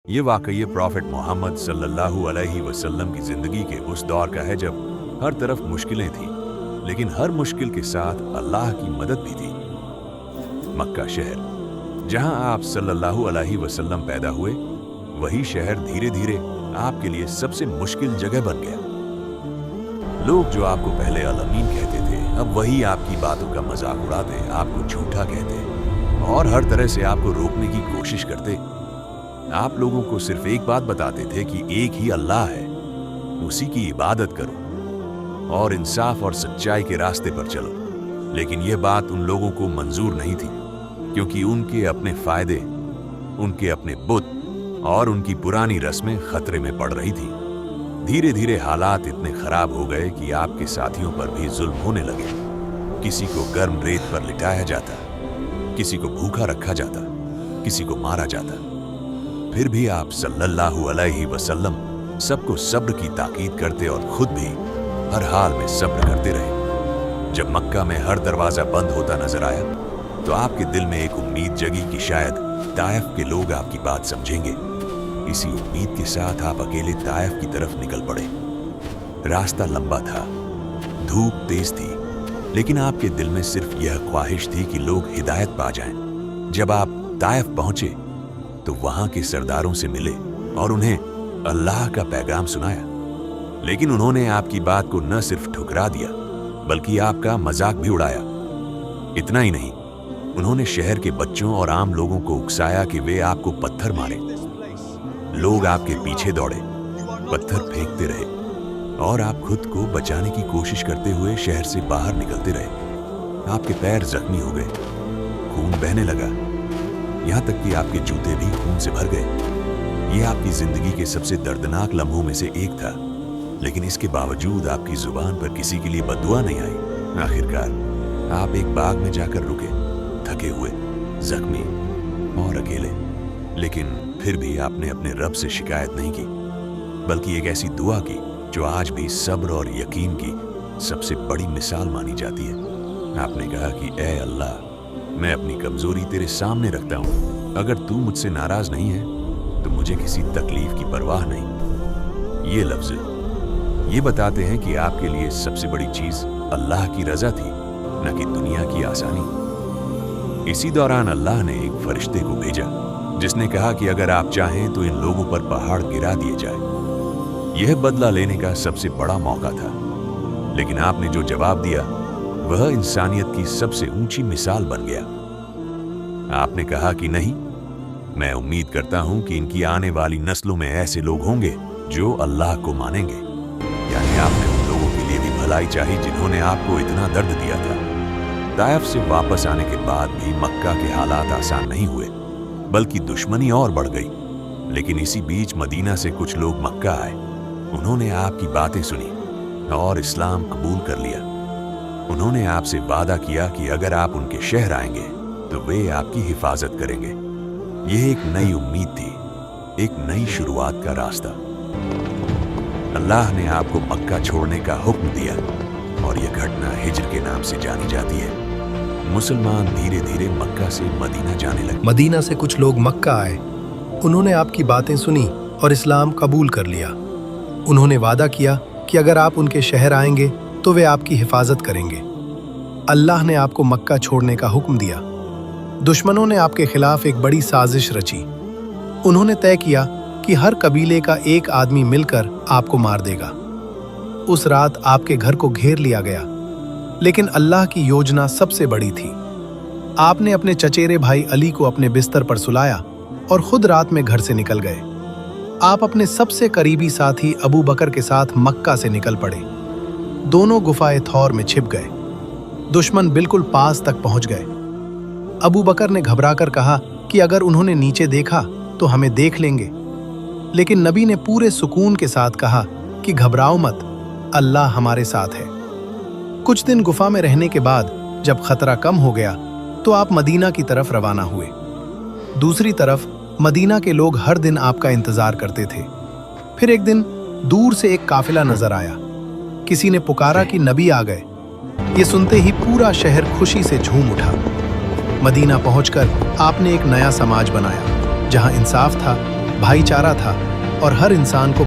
ये वाकई प्रॉफिट मोहम्मद सल्लल्लाहु अलैहि वसल्लम की जिंदगी के उस दौर का है जब हर तरफ मुश्किलें थीं, लेकिन हर मुश्किल के साथ अल्लाह की मदद भी थी। मक्का शहर, जहां आप सल्लल्लाहु अलैहि वसल्लम पैदा हुए, वही शहर धीरे धीरे आपके लिए सबसे मुश्किल जगह बन गया। लोग जो आपको पहले अल अमीन कहते थे, अब वही आपकी बातों का मजाक उड़ाते, आपको झूठा कहते और हर तरह से आपको रोकने की कोशिश करते। आप लोगों को सिर्फ एक बात बताते थे कि एक ही अल्लाह है, उसी की इबादत करो और इंसाफ और सच्चाई के रास्ते पर चलो। लेकिन यह बात उन लोगों को मंजूर नहीं थी, क्योंकि उनके अपने फायदे, उनके अपने बुत और उनकी पुरानी रस्में खतरे में पड़ रही थी। धीरे धीरे हालात इतने खराब हो गए कि आपके साथियों पर भी जुल्म होने लगे। किसी को गर्म रेत पर लिटाया जाता, किसी को भूखा रखा जाता, किसी को मारा जाता। फिर भी आप सल्लल्लाहु अलैहि वसल्लम सबको सब्र की ताकीद करते और खुद भी हर हाल में सब्र करते रहे। जब मक्का में हर दरवाजा बंद होता नजर आया, तो आपके दिल में एक उम्मीद जगी कि शायद ताइफ के लोग आपकी बात समझेंगे। इसी उम्मीद के साथ आप अकेले ताइफ की तरफ निकल पड़े। रास्ता लंबा था, धूप तेज थी, लेकिन आपके दिल में सिर्फ यह ख्वाहिश थी कि लोग हिदायत पा जाएं। जब आप ताइफ पहुंचे तो वहां के सरदारों से मिले और उन्हें अल्लाह का पैगाम सुनाया। लेकिन उन्होंने आपकी बात को न सिर्फ ठुकरा दिया, बल्कि आपका मजाक भी उड़ाया। इतना ही नहीं, उन्होंने शहर के बच्चों और आम लोगों को उकसाया कि वे आपको पत्थर मारे। लोग आपके पीछे दौड़े, पत्थर फेंकते रहे और आप खुद को बचाने की कोशिश करते हुए शहर से बाहर निकलते रहे। आपके पैर जख्मी हो गए, खून बहने लगा, यहां तक कि आपके जूते भी खून से भर गए। यह आपकी जिंदगी के सबसे दर्दनाक लम्हों में से एक था, लेकिन इसके बावजूद आपकी जुबान पर किसी के लिए बद्दुआ नहीं आई। आखिरकार आप एक बाग में जाकर रुके, थके हुए, जख्मी और अकेले। लेकिन फिर भी आपने अपने रब से शिकायत नहीं की, बल्कि एक ऐसी दुआ की जो आज भी सब्र और यकीन की सबसे बड़ी मिसाल मानी जाती है। आपने कहा कि ऐ अल्लाह, मैं अपनी कमजोरी तेरे सामने रखता हूं। अगर तू मुझसे नाराज नहीं है तो मुझे किसी तकलीफ की परवाह नहीं। ये लफ्ज ये बताते हैं कि आपके लिए सबसे बड़ी चीज अल्लाह की रजा थी, न कि दुनिया की आसानी। इसी दौरान अल्लाह ने एक फरिश्ते को भेजा, जिसने कहा कि अगर आप चाहें तो इन लोगों पर पहाड़ गिरा दिए जाए। यह बदला लेने का सबसे बड़ा मौका था, लेकिन आपने जो जवाब दिया वह इंसानियत की सबसे ऊंची मिसाल बन गया। आपने कहा कि नहीं, मैं उम्मीद करता हूं कि इनकी आने वाली नस्लों में ऐसे लोग होंगे जो अल्लाह को मानेंगे। यानी आपने उन लोगों के लिए भी भलाई चाही जिन्होंने आपको इतना दर्द दिया था। ताइफ से वापस आने के बाद भी मक्का के हालात आसान नहीं हुए, बल्कि दुश्मनी और बढ़ गई। लेकिन इसी बीच मदीना से कुछ लोग मक्का आए। उन्होंने आपकी बातें सुनी और इस्लाम कबूल कर लिया। उन्होंने आपसे वादा किया कि अगर आप उनके शहर आएंगे तो वे आपकी हिफाजत करेंगे। यह एक नई उम्मीद थी, एक नई शुरुआत का रास्ता। अल्लाह ने आपको मक्का छोड़ने का हुक्म दिया और यह घटना हिज्र के नाम से जानी जाती है। मुसलमान धीरे धीरे मक्का से मदीना जाने लगे। मदीना से कुछ लोग मक्का आए। उन्होंने आपकी बातें सुनी और इस्लाम कबूल कर लिया। उन्होंने वादा किया कि अगर आप उनके शहर आएंगे तो वे आपकी हिफाजत करेंगे। अल्लाह ने आपको मक्का छोड़ने का हुक्म दिया। दुश्मनों ने आपके खिलाफ एक बड़ी साजिश रची। उन्होंने तय किया कि हर कबीले का एक आदमी मिलकर आपको मार देगा। उस रात आपके घर को घेर लिया गया, लेकिन अल्लाह की योजना सबसे बड़ी थी। आपने अपने चचेरे भाई अली को अपने बिस्तर पर सुलाया और खुद रात में घर से निकल गए। आप अपने सबसे करीबी साथी अबू बकर के साथ मक्का से निकल पड़े। दोनों गुफाए थौर में छिप गए। दुश्मन बिल्कुल पास तक पहुंच गए। अबू बकर ने घबराकर कहा कि अगर उन्होंने नीचे देखा तो हमें देख लेंगे। लेकिन नबी ने पूरे सुकून के साथ कहा कि घबराओ मत, अल्लाह हमारे साथ है। कुछ दिन गुफा में रहने के बाद जब खतरा कम हो गया तो आप मदीना की तरफ रवाना हुए। दूसरी तरफ मदीना के लोग हर दिन आपका इंतजार करते थे। फिर एक दिन दूर से एक काफिला नजर आया। किसी ने पुकारा कि नबी आ गए। ये सुनते ही पूरा शहर खुशी से झूम उठा। मदीना पहुंचकर आपने एक नया समाज बनाया, जहां इंसाफ था, भाईचारा था और हर इंसान को